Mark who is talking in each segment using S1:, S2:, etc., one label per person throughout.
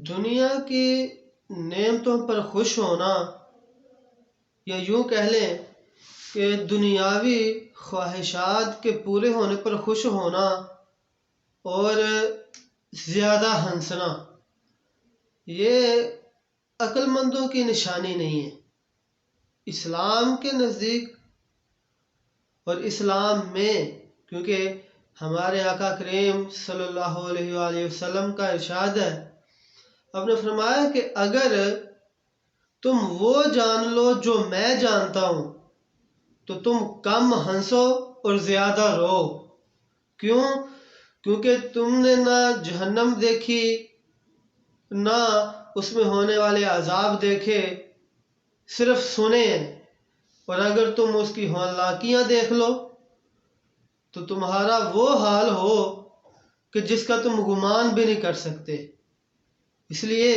S1: دنیا کی نعمتوں پر خوش ہونا، یا یوں کہہ لیں کہ دنیاوی خواہشات کے پورے ہونے پر خوش ہونا اور زیادہ ہنسنا، یہ عقل مندوں کی نشانی نہیں ہے۔ اسلام کے نزدیک اور اسلام میں، کیونکہ ہمارے آقا کریم صلی اللہ علیہ وآلہ وسلم کا ارشاد ہے، آپ نے فرمایا کہ اگر تم وہ جان لو جو میں جانتا ہوں تو تم کم ہنسو اور زیادہ رو۔ کیوں؟ کیونکہ تم نے نہ جہنم دیکھی، نہ اس میں ہونے والے عذاب دیکھے، صرف سنے ہیں۔ اور اگر تم اس کی ہولناکیاں دیکھ لو تو تمہارا وہ حال ہو کہ جس کا تم گمان بھی نہیں کر سکتے۔ اس لیے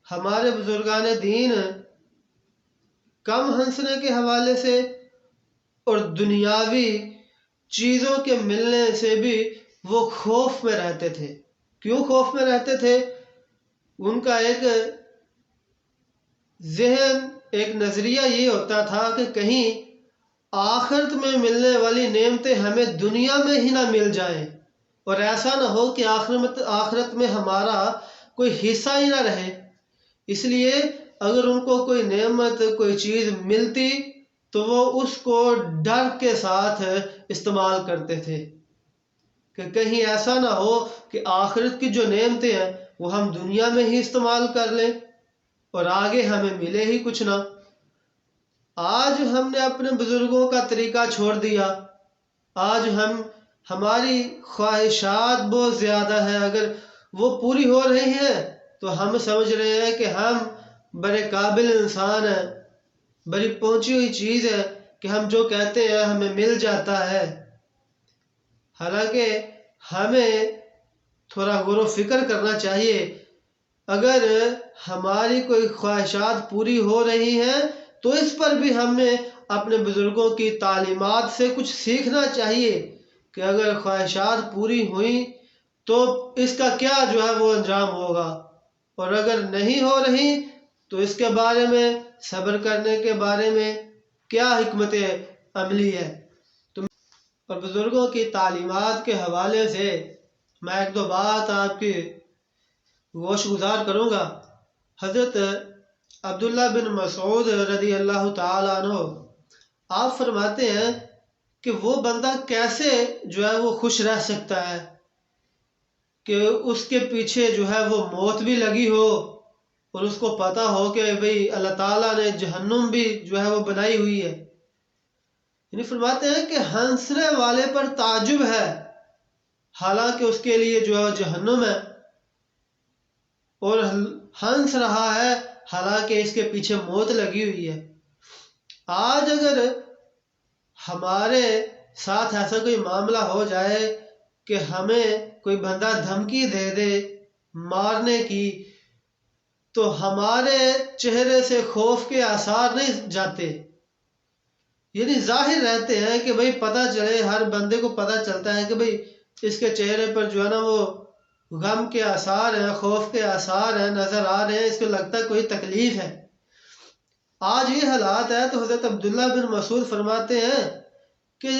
S1: ہمارے بزرگان دین کم ہنسنے کے حوالے سے اور دنیاوی چیزوں کے ملنے سے بھی وہ خوف میں رہتے تھے۔ کیوں خوف میں رہتے تھے؟ ان کا ایک ذہن، ایک نظریہ یہ ہوتا تھا کہ کہیں آخرت میں ملنے والی نعمتیں ہمیں دنیا میں ہی نہ مل جائیں، اور ایسا نہ ہو کہ آخرت میں ہمارا کوئی حصہ ہی نہ رہے۔ اس لیے اگر ان کو کوئی نعمت، کوئی چیز ملتی تو وہ اس کو ڈر کے ساتھ استعمال کرتے تھے کہ کہیں ایسا نہ ہو کہ آخرت کی جو نعمتیں ہیں وہ ہم دنیا میں ہی استعمال کر لیں اور آگے ہمیں ملے ہی کچھ نہ۔ آج ہم نے اپنے بزرگوں کا طریقہ چھوڑ دیا۔ آج ہماری خواہشات بہت زیادہ ہیں، اگر وہ پوری ہو رہی ہیں تو ہم سمجھ رہے ہیں کہ ہم بڑے قابل انسان ہیں، بڑی پہنچی ہوئی چیز ہے کہ ہم جو کہتے ہیں ہمیں مل جاتا ہے۔ حالانکہ ہمیں تھوڑا غور و فکر کرنا چاہیے۔ اگر ہماری کوئی خواہشات پوری ہو رہی ہیں تو اس پر بھی ہمیں اپنے بزرگوں کی تعلیمات سے کچھ سیکھنا چاہیے کہ اگر خواہشات پوری ہوئیں تو اس کا کیا جو ہے وہ انجام ہوگا، اور اگر نہیں ہو رہی تو اس کے بارے میں، صبر کرنے کے بارے میں کیا حکمت عملی ہے۔ اور بزرگوں کی تعلیمات کے حوالے سے میں ایک دو بات آپ کی گوش گزار کروں گا۔ حضرت عبداللہ بن مسعود رضی اللہ تعالیٰ عنہ آپ فرماتے ہیں کہ وہ بندہ کیسے جو ہے وہ خوش رہ سکتا ہے کہ اس کے پیچھے جو ہے وہ موت بھی لگی ہو اور اس کو پتا ہو کہ بھئی اللہ تعالیٰ نے جہنم بھی جو ہے وہ بنائی ہوئی ہے۔ یعنی فرماتے ہیں کہ ہنسنے والے پر تعجب ہے، حالانکہ اس کے لیے جو ہے جہنم ہے، اور ہنس رہا ہے حالانکہ اس کے پیچھے موت لگی ہوئی ہے۔ آج اگر ہمارے ساتھ ایسا کوئی معاملہ ہو جائے کہ ہمیں کوئی بندہ دھمکی دے دے مارنے کی، تو ہمارے چہرے سے خوف کے آثار نہیں جاتے، یعنی ظاہر رہتے ہیں کہ بھئی پتہ چلے، ہر بندے کو پتہ چلتا ہے کہ بھئی اس کے چہرے پر جو ہے نا وہ غم کے آثار ہیں، خوف کے آثار ہیں، نظر آ رہے ہیں، اس کو لگتا ہے کوئی تکلیف ہے۔ آج یہ حالات ہے تو حضرت عبداللہ بن مسعود فرماتے ہیں کہ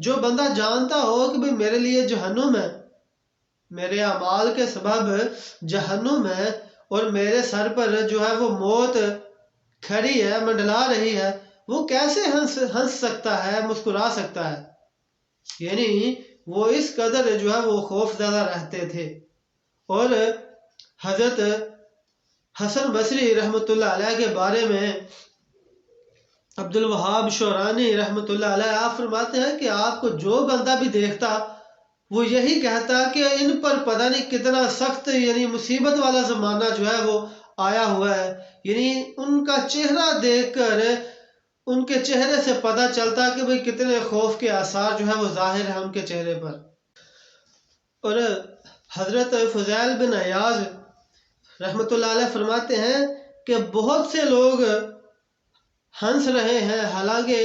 S1: جو بندہ جانتا ہو کہ بھئی میرے لیے جہنم ہے، میرے اعمال کے سبب جہنم ہے، اور میرے سر پر جو ہے وہ موت کھڑی ہے، منڈلا رہی ہے، وہ کیسے ہنس سکتا ہے، مسکرا سکتا ہے؟ یعنی وہ اس قدر جو ہے وہ خوف زدہ رہتے تھے۔ اور حضرت حسن بصری رحمۃ اللہ علیہ کے بارے میں عبد الوہاب شعرانی رحمۃ اللہ علیہ آپ فرماتے ہیں کہ آپ کو جو بندہ بھی دیکھتا وہ یہی کہتا کہ ان پر پتہ نہیں کتنا سخت یعنی مصیبت والا زمانہ جو ہے وہ آیا ہوا ہے۔ یعنی ان کا چہرہ دیکھ کر ان کے چہرے سے پتہ چلتا کہ بھئی کتنے خوف کے آثار جو ہے وہ ظاہر ہیں ان کے چہرے پر۔ اور حضرت فضیل بن عیاض رحمۃ اللہ علیہ فرماتے ہیں کہ بہت سے لوگ ہنس رہے ہیں حالانکہ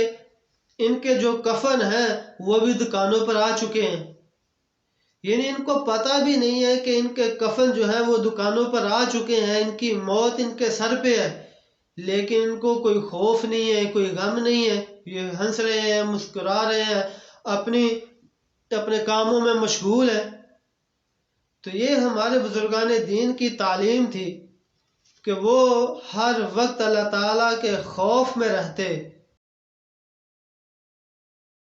S1: ان کے جو کفن ہیں وہ بھی دکانوں پر آ چکے ہیں۔ یعنی ان کو پتہ بھی نہیں ہے کہ ان کے کفن جو ہے وہ دکانوں پر آ چکے ہیں، ان کی موت ان کے سر پہ ہے، لیکن ان کو کوئی خوف نہیں ہے، کوئی غم نہیں ہے، یہ ہنس رہے ہیں، مسکرا رہے ہیں، اپنے کاموں میں مشغول ہیں۔ تو یہ ہمارے بزرگان دین کی تعلیم تھی کہ وہ ہر وقت اللہ تعالیٰ کے خوف میں رہتے،